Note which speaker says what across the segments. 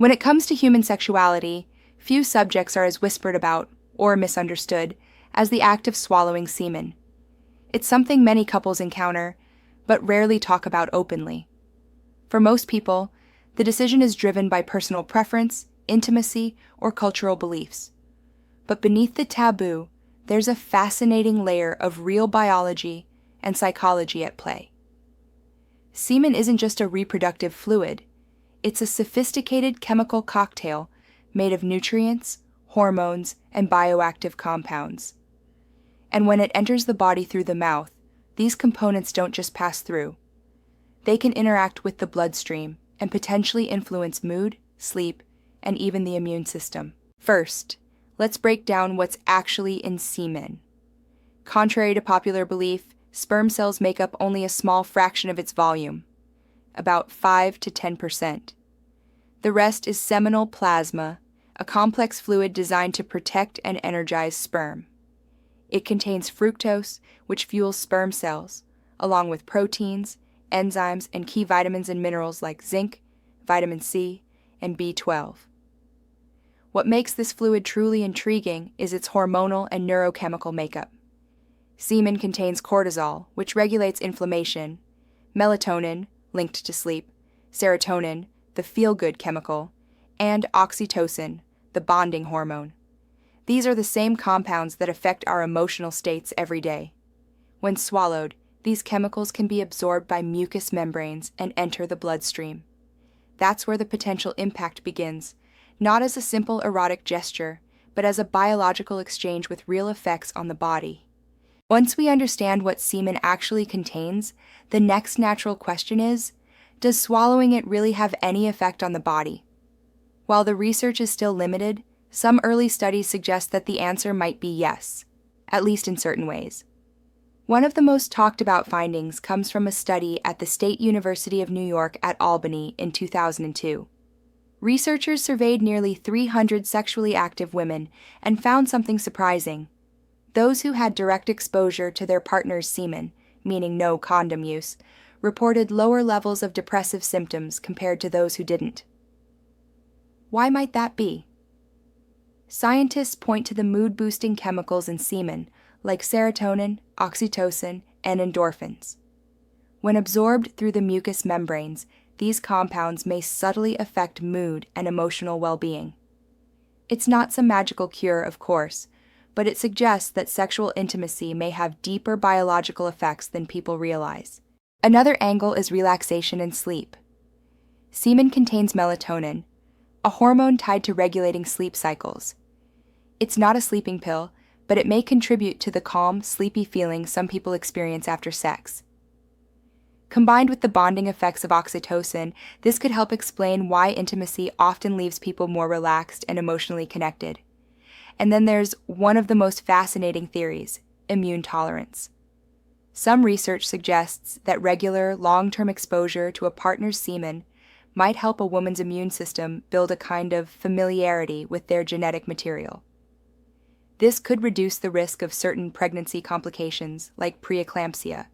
Speaker 1: When it comes to human sexuality, few subjects are as whispered about, or misunderstood, as the act of swallowing semen. It's something many couples encounter, but rarely talk about openly. For most people, the decision is driven by personal preference, intimacy, or cultural beliefs. But beneath the taboo, there's a fascinating layer of real biology and psychology at play. Semen isn't just a reproductive fluid, it's a sophisticated chemical cocktail made of nutrients, hormones, and bioactive compounds. And when it enters the body through the mouth, these components don't just pass through. They can interact with the bloodstream and potentially influence mood, sleep, and even the immune system. First, let's break down what's actually in semen. Contrary to popular belief, sperm cells make up only a small fraction of its volume, about 5 to 10%. The rest is seminal plasma, a complex fluid designed to protect and energize sperm. It contains fructose, which fuels sperm cells, along with proteins, enzymes, and key vitamins and minerals like zinc, vitamin C, and B12. What makes this fluid truly intriguing is its hormonal and neurochemical makeup. Semen contains cortisol, which regulates inflammation, melatonin, linked to sleep, serotonin, the feel-good chemical, and oxytocin, the bonding hormone. These are the same compounds that affect our emotional states every day. When swallowed, these chemicals can be absorbed by mucous membranes and enter the bloodstream. That's where the potential impact begins, not as a simple erotic gesture, but as a biological exchange with real effects on the body. Once we understand what semen actually contains, the next natural question is, does swallowing it really have any effect on the body? While the research is still limited, some early studies suggest that the answer might be yes, at least in certain ways. One of the most talked about findings comes from a study at the State University of New York at Albany in 2002. Researchers surveyed nearly 300 sexually active women and found something surprising. Those who had direct exposure to their partner's semen, meaning no condom use, reported lower levels of depressive symptoms compared to those who didn't. Why might that be? Scientists point to the mood-boosting chemicals in semen, like serotonin, oxytocin, and endorphins. When absorbed through the mucous membranes, these compounds may subtly affect mood and emotional well-being. It's not some magical cure, of course, but it suggests that sexual intimacy may have deeper biological effects than people realize. Another angle is relaxation and sleep. Semen contains melatonin, a hormone tied to regulating sleep cycles. It's not a sleeping pill, but it may contribute to the calm, sleepy feeling some people experience after sex. Combined with the bonding effects of oxytocin, this could help explain why intimacy often leaves people more relaxed and emotionally connected. And then there's one of the most fascinating theories, immune tolerance. Some research suggests that regular, long-term exposure to a partner's semen might help a woman's immune system build a kind of familiarity with their genetic material. This could reduce the risk of certain pregnancy complications like preeclampsia,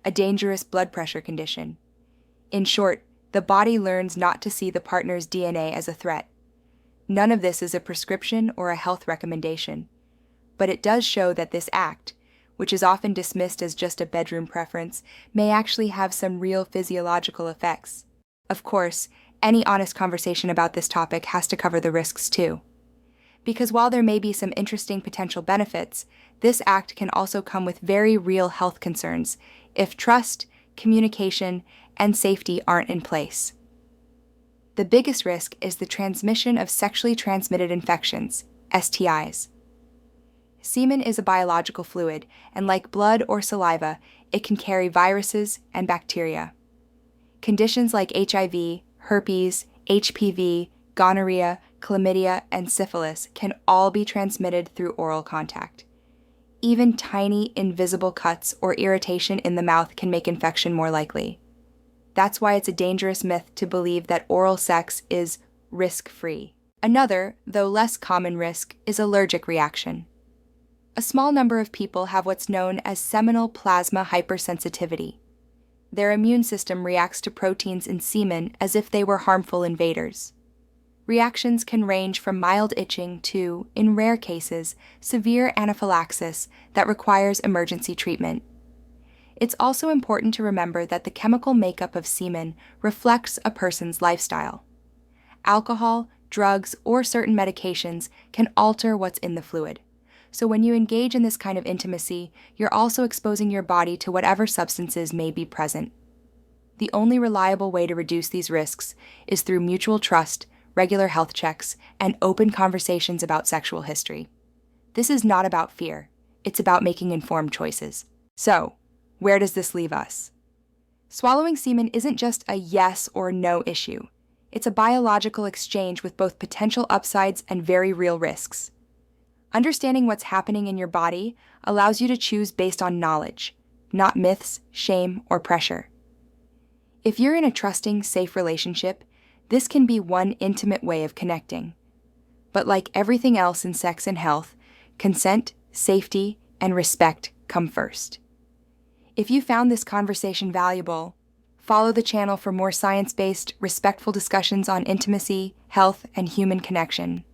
Speaker 1: a dangerous blood pressure condition. In short, the body learns not to see the partner's DNA as a threat. None of this is a prescription or a health recommendation, but it does show that this act, which is often dismissed as just a bedroom preference, may actually have some real physiological effects. Of course, any honest conversation about this topic has to cover the risks too. Because while there may be some interesting potential benefits, this act can also come with very real health concerns if trust, communication, and safety aren't in place. The biggest risk is the transmission of sexually transmitted infections, STIs. Semen is a biological fluid, and like blood or saliva, it can carry viruses and bacteria. Conditions like HIV, herpes, HPV, gonorrhea, chlamydia, and syphilis can all be transmitted through oral contact. Even tiny, invisible cuts or irritation in the mouth can make infection more likely. That's why it's a dangerous myth to believe that oral sex is risk-free. Another, though less common risk, is allergic reaction. A small number of people have what's known as seminal plasma hypersensitivity. Their immune system reacts to proteins in semen as if they were harmful invaders. Reactions can range from mild itching to, in rare cases, severe anaphylaxis that requires emergency treatment. It's also important to remember that the chemical makeup of semen reflects a person's lifestyle. Alcohol, drugs, or certain medications can alter what's in the fluid. So when you engage in this kind of intimacy, you're also exposing your body to whatever substances may be present. The only reliable way to reduce these risks is through mutual trust, regular health checks, and open conversations about sexual history. This is not about fear. It's about making informed choices. So, where does this leave us? Swallowing semen isn't just a yes or no issue. It's a biological exchange with both potential upsides and very real risks. Understanding what's happening in your body allows you to choose based on knowledge, not myths, shame, or pressure. If you're in a trusting, safe relationship, this can be one intimate way of connecting. But like everything else in sex and health, consent, safety, and respect come first. If you found this conversation valuable, follow the channel for more science-based, respectful discussions on intimacy, health, and human connection.